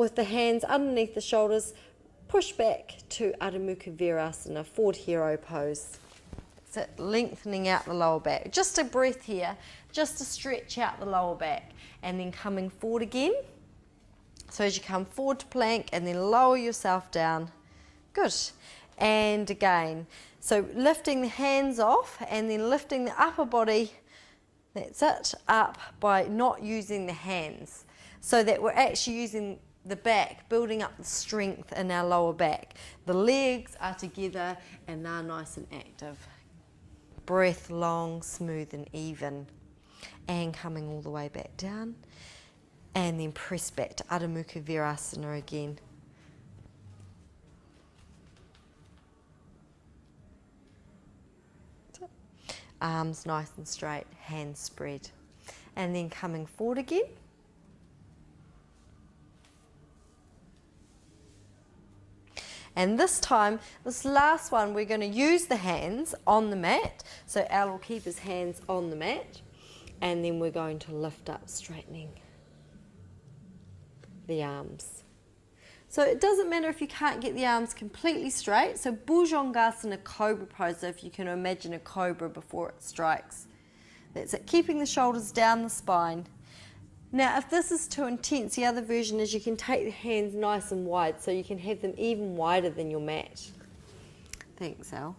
with the hands underneath the shoulders, push back to Adho Mukha Virasana, forward hero pose. So lengthening out the lower back. Just a breath here, just to stretch out the lower back. And then coming forward again. So as you come forward to plank and then lower yourself down. Good. And again. So lifting the hands off and then lifting the upper body, that's it, up by not using the hands. So that we're actually using the back, building up the strength in our lower back. The legs are together and they're nice and active. Breath long, smooth and even. And coming all the way back down. And then press back to Adho Mukha Virasana again. Arms nice and straight, hands spread. And then coming forward again. And this time, this last one, we're going to use the hands on the mat. So Al will keep his hands on the mat. And then we're going to lift up, straightening the arms. So it doesn't matter if you can't get the arms completely straight. So Bhujangasana Cobra pose, so if you can imagine a cobra before it strikes. That's it, keeping the shoulders down the spine. Now, if this is too intense, the other version is you can take the hands nice and wide, so you can have them even wider than your mat. Thanks, Al.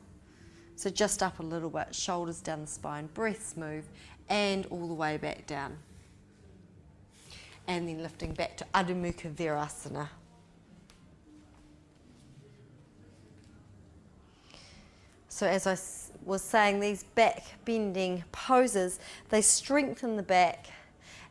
So just up a little bit, shoulders down the spine, breath smooth, and all the way back down. And then lifting back to Adho Mukha Virasana. So as I was saying, these back bending poses, they strengthen the back,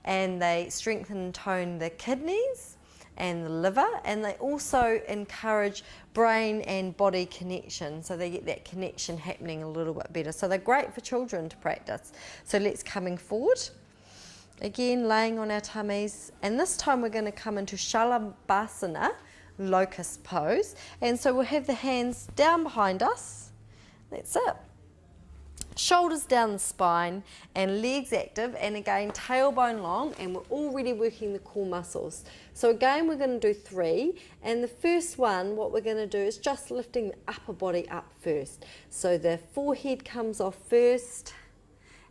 and they strengthen and tone the kidneys and the liver, and they also encourage brain and body connection, so they get that connection happening a little bit better. So they're great for children to practice. So let's coming forward, again laying on our tummies, and this time we're going to come into Shalabhasana, locust pose, and so we'll have the hands down behind us, that's it. Shoulders down the spine and legs active, and again tailbone long, and we're already working the core muscles. So again we're going to do 3, and the first one what we're going to do is just lifting the upper body up first. So the forehead comes off first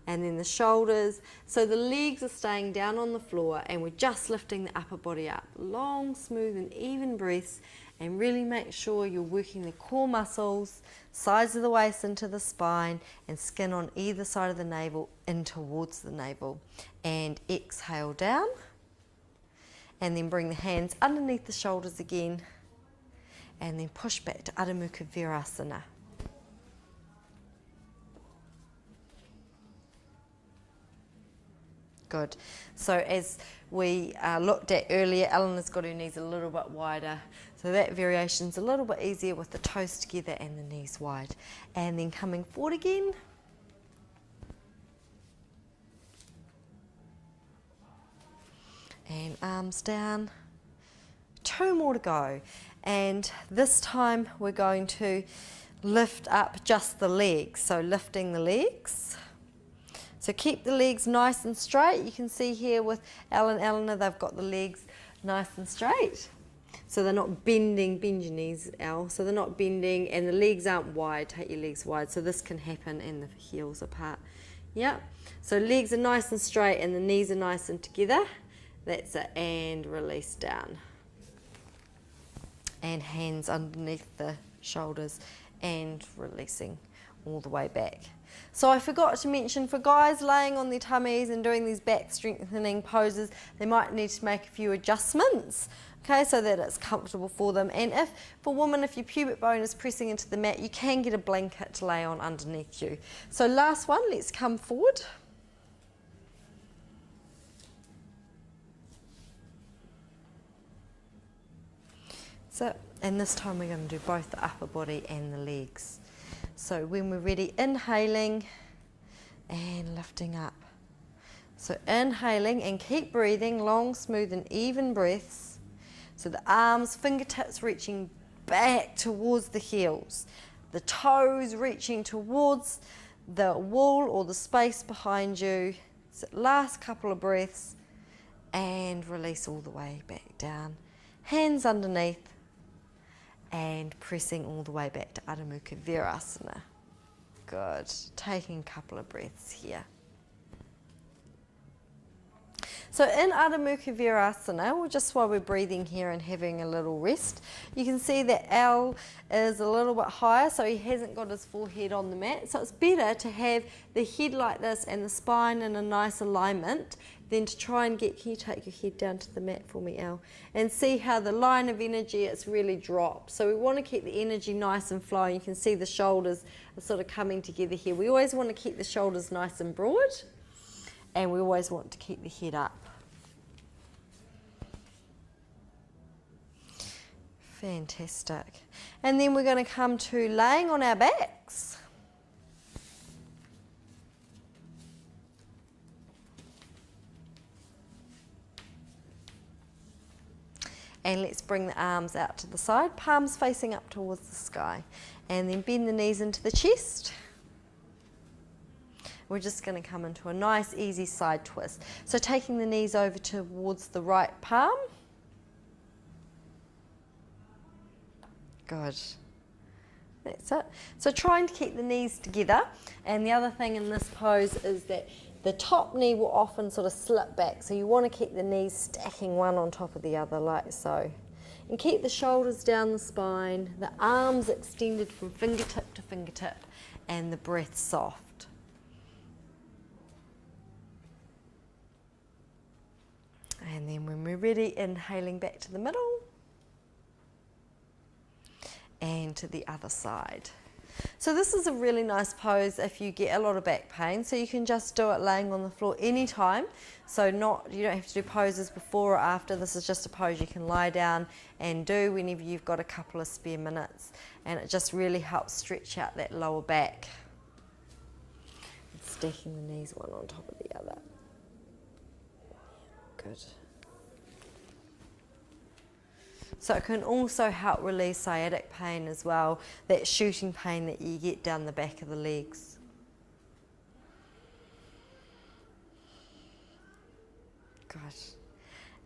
and then the shoulders. So the legs are staying down on the floor and we're just lifting the upper body up. Long, smooth and even breaths, and really make sure you're working the core muscles, sides of the waist into the spine, and skin on either side of the navel in towards the navel. And exhale down, and then bring the hands underneath the shoulders again, and then push back to Adho Mukha Virasana. Good. So as we looked at earlier, Eleanor's got her knees a little bit wider. So that variation's a little bit easier with the toes together and the knees wide. And then coming forward again. And arms down. 2 more to go. And this time we're going to lift up just the legs. So lifting the legs. So keep the legs nice and straight. You can see here with Al and Eleanor, they've got the legs nice and straight. So they're not bending, bend your knees, Al. So they're not bending, and the legs aren't wide. Take your legs wide. So this can happen, and the heels apart. Yeah. So legs are nice and straight, and the knees are nice and together. That's it. And release down. And hands underneath the shoulders, and releasing all the way back. So I forgot to mention, for guys laying on their tummies and doing these back strengthening poses, they might need to make a few adjustments, okay, so that it's comfortable for them. And if, for women, if your pubic bone is pressing into the mat, you can get a blanket to lay on underneath you. So last one, let's come forward. So, and this time we're going to do both the upper body and the legs. So when we're ready, inhaling and lifting up. So inhaling and keep breathing, long, smooth and even breaths. So the arms, fingertips reaching back towards the heels. The toes reaching towards the wall or the space behind you. So last couple of breaths, and release all the way back down. hands underneath, and pressing all the way back to Adho Mukha Virasana. Good. Taking a couple of breaths here. So in Adho Mukha Virasana, well, just while we're breathing here and having a little rest, you can see that Al is a little bit higher, so he hasn't got his forehead on the mat. So it's better to have the head like this and the spine in a nice alignment than to try and get, can you take your head down to the mat for me, Al? And see how the line of energy, it's really dropped. So we want to keep the energy nice and flowing. You can see the shoulders are sort of coming together here. We always want to keep the shoulders nice and broad, and we always want to keep the head up. Fantastic. And then we're going to come to laying on our backs. And let's bring the arms out to the side, palms facing up towards the sky. And then bend the knees into the chest. We're just going to come into a nice, easy side twist. So taking the knees over towards the right palm. Good. That's it. So trying to keep the knees together. And the other thing in this pose is that the top knee will often sort of slip back. So you want to keep the knees stacking one on top of the other like so. And keep the shoulders down the spine, the arms extended from fingertip to fingertip, and the breath soft. And then when we're ready, inhaling back to the middle. And to the other side. So this is a really nice pose if you get a lot of back pain, so you can just do it laying on the floor anytime. So you don't have to do poses before or after. This is just a pose you can lie down and do whenever you've got a couple of spare minutes, and it just really helps stretch out that lower back. And stacking the knees one on top of the other. Good. So it can also help release sciatic pain as well, that shooting pain that you get down the back of the legs. Good.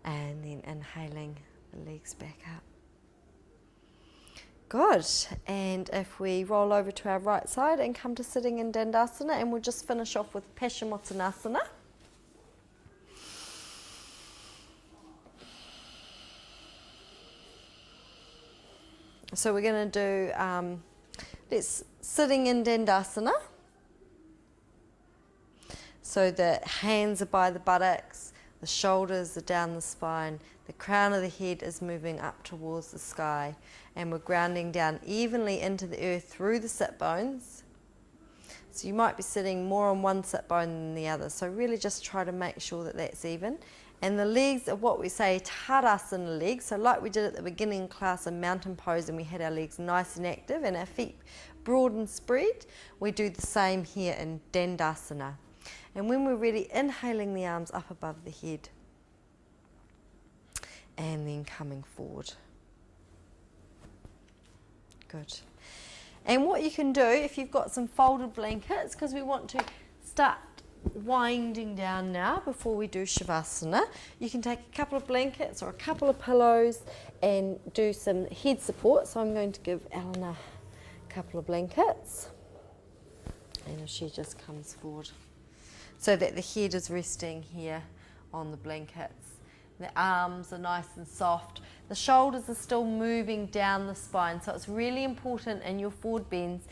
And then inhaling the legs back up. Good. And if we roll over to our right side and come to sitting in Dandasana, and we'll just finish off with Paschimottanasana. So we're going to do sitting in Dandasana. So the hands are by the buttocks, the shoulders are down the spine, the crown of the head is moving up towards the sky, and we're grounding down evenly into the earth through the sit bones. So you might be sitting more on one sit bone than the other. So really just try to make sure that that's even. And the legs are what we say Tadasana legs. So like we did at the beginning class in mountain pose, and we had our legs nice and active and our feet broad and spread, we do the same here in Dandasana. And when we're ready, inhaling the arms up above the head. And then coming forward. Good. And what you can do, if you've got some folded blankets, because we want to start winding down now before we do Shavasana, you can take a couple of blankets or a couple of pillows and do some head support. So I'm going to give Eleanor a couple of blankets, and if she just comes forward so that the head is resting here on the blankets. The arms are nice and soft. The shoulders are still moving down the spine, so it's really important in your forward bends,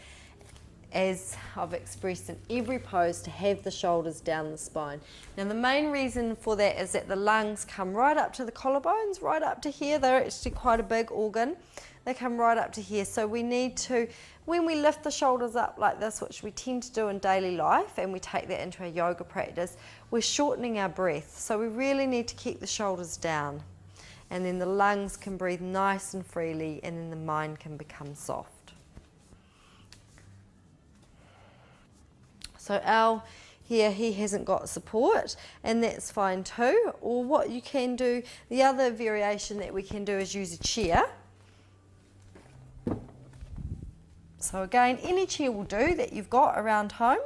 as I've expressed in every pose, to have the shoulders down the spine. Now the main reason for that is that the lungs come right up to the collarbones, right up to here. They're actually quite a big organ. They come right up to here. So we need to, when we lift the shoulders up like this, which we tend to do in daily life, and we take that into our yoga practice, we're shortening our breath. So we really need to keep the shoulders down. And then the lungs can breathe nice and freely, and then the mind can become soft. So Al here, he hasn't got support, and that's fine too. Or what you can do, the other variation that we can do is use a chair. So again, any chair will do that you've got around home.